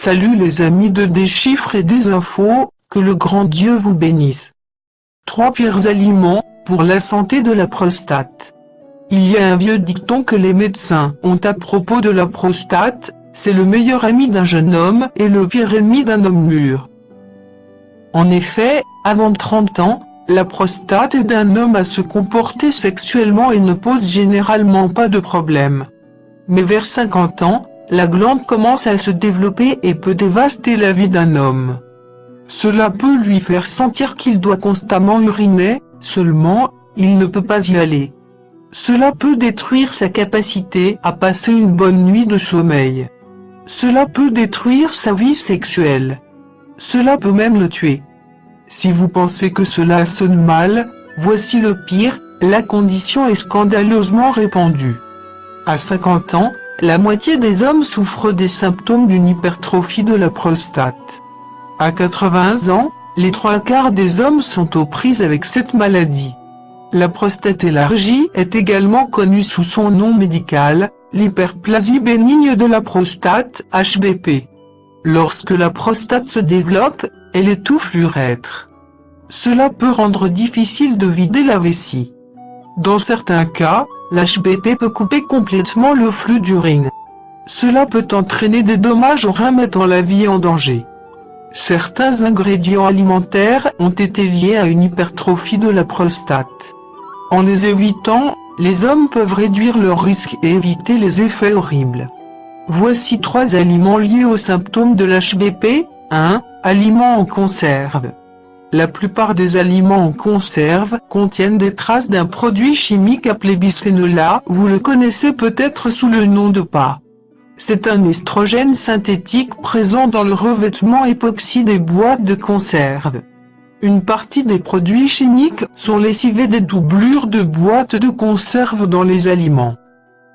Salut les amis de Des chiffres et des infos, que le grand Dieu vous bénisse. 3 pires aliments pour la santé de la prostate. Il y a un vieux dicton que les médecins ont à propos de la prostate: c'est le meilleur ami d'un jeune homme et le pire ennemi d'un homme mûr. En effet, avant 30 ans, la prostate aide un homme à se comporter sexuellement et ne pose généralement pas de problème. Mais vers 50 ans, la glande commence à se développer et peut dévaster la vie d'un homme. Cela peut lui faire sentir qu'il doit constamment uriner, seulement, il ne peut pas y aller. Cela peut détruire sa capacité à passer une bonne nuit de sommeil. Cela peut détruire sa vie sexuelle. Cela peut même le tuer. Si vous pensez que cela sonne mal, voici le pire: la condition est scandaleusement répandue. À 50 ans, la moitié des hommes souffrent des symptômes d'une hypertrophie de la prostate. À 80 ans, les 3/4 des hommes sont aux prises avec cette maladie. La prostate élargie est également connue sous son nom médical, l'hyperplasie bénigne de la prostate, HBP. Lorsque la prostate se développe, elle étouffe l'urètre. Cela peut rendre difficile de vider la vessie. Dans certains cas, l'HBP peut couper complètement le flux d'urine. Cela peut entraîner des dommages aux reins mettant la vie en danger. Certains ingrédients alimentaires ont été liés à une hypertrophie de la prostate. En les évitant, les hommes peuvent réduire leur risque et éviter les effets horribles. Voici 3 aliments liés aux symptômes de l'HBP. 1. Aliments en conserve. La plupart des aliments en conserve contiennent des traces d'un produit chimique appelé bisphénol A, vous le connaissez peut-être sous le nom de PA. C'est un estrogène synthétique présent dans le revêtement époxy des boîtes de conserve. Une partie des produits chimiques sont lessivés des doublures de boîtes de conserve dans les aliments.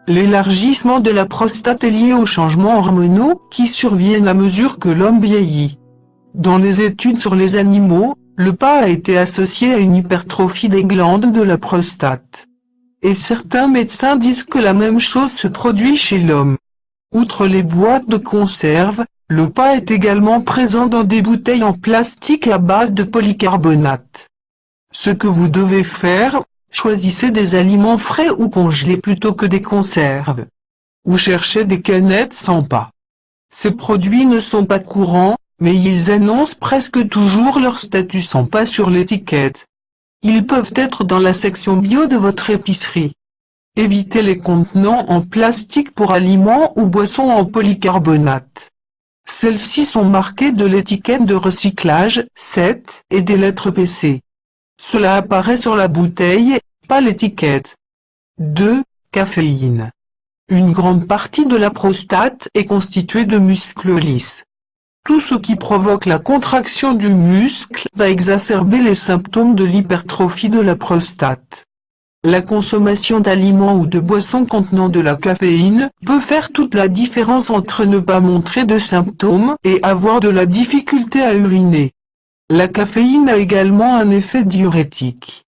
L'élargissement de la prostate est lié aux changements hormonaux qui surviennent à mesure que l'homme vieillit. Dans les études sur les animaux, le PA a été associé à une hypertrophie des glandes de la prostate. Et certains médecins disent que la même chose se produit chez l'homme. Outre les boîtes de conserve, le PA est également présent dans des bouteilles en plastique à base de polycarbonate. Ce que vous devez faire: choisissez des aliments frais ou congelés plutôt que des conserves. Ou cherchez des canettes sans PA. Ces produits ne sont pas courants, mais ils annoncent presque toujours leur statut sans PA sur l'étiquette. Ils peuvent être dans la section bio de votre épicerie. Évitez les contenants en plastique pour aliments ou boissons en polycarbonate. Celles-ci sont marquées de l'étiquette de recyclage 7 et des lettres PC. Cela apparaît sur la bouteille, pas l'étiquette. 2. Caféine. Une grande partie de la prostate est constituée de muscles lisses. Tout ce qui provoque la contraction du muscle va exacerber les symptômes de l'hypertrophie de la prostate. La consommation d'aliments ou de boissons contenant de la caféine peut faire toute la différence entre ne pas montrer de symptômes et avoir de la difficulté à uriner. La caféine a également un effet diurétique.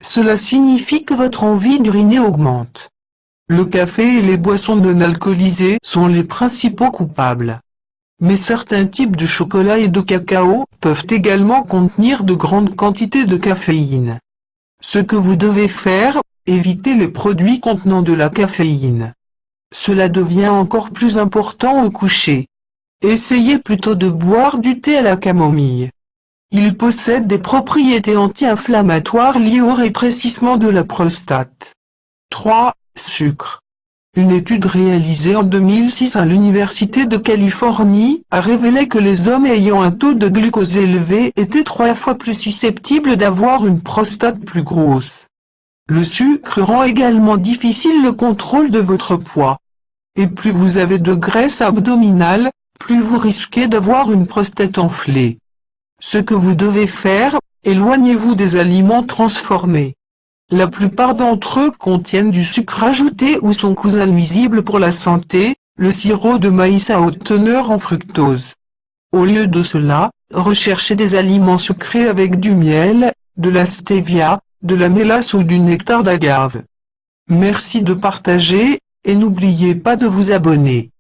Cela signifie que votre envie d'uriner augmente. Le café et les boissons non alcoolisées sont les principaux coupables. Mais certains types de chocolat et de cacao peuvent également contenir de grandes quantités de caféine. Ce que vous devez faire: éviter les produits contenant de la caféine. Cela devient encore plus important au coucher. Essayez plutôt de boire du thé à la camomille. Il possède des propriétés anti-inflammatoires liées au rétrécissement de la prostate. 3. Sucre. Une étude réalisée en 2006 à l'Université de Californie a révélé que les hommes ayant un taux de glucose élevé étaient 3 fois plus susceptibles d'avoir une prostate plus grosse. Le sucre rend également difficile le contrôle de votre poids. Et plus vous avez de graisse abdominale, plus vous risquez d'avoir une prostate enflée. Ce que vous devez faire: éloignez-vous des aliments transformés. La plupart d'entre eux contiennent du sucre ajouté ou son cousin nuisible pour la santé, le sirop de maïs à haute teneur en fructose. Au lieu de cela, recherchez des aliments sucrés avec du miel, de la stevia, de la mélasse ou du nectar d'agave. Merci de partager, et n'oubliez pas de vous abonner.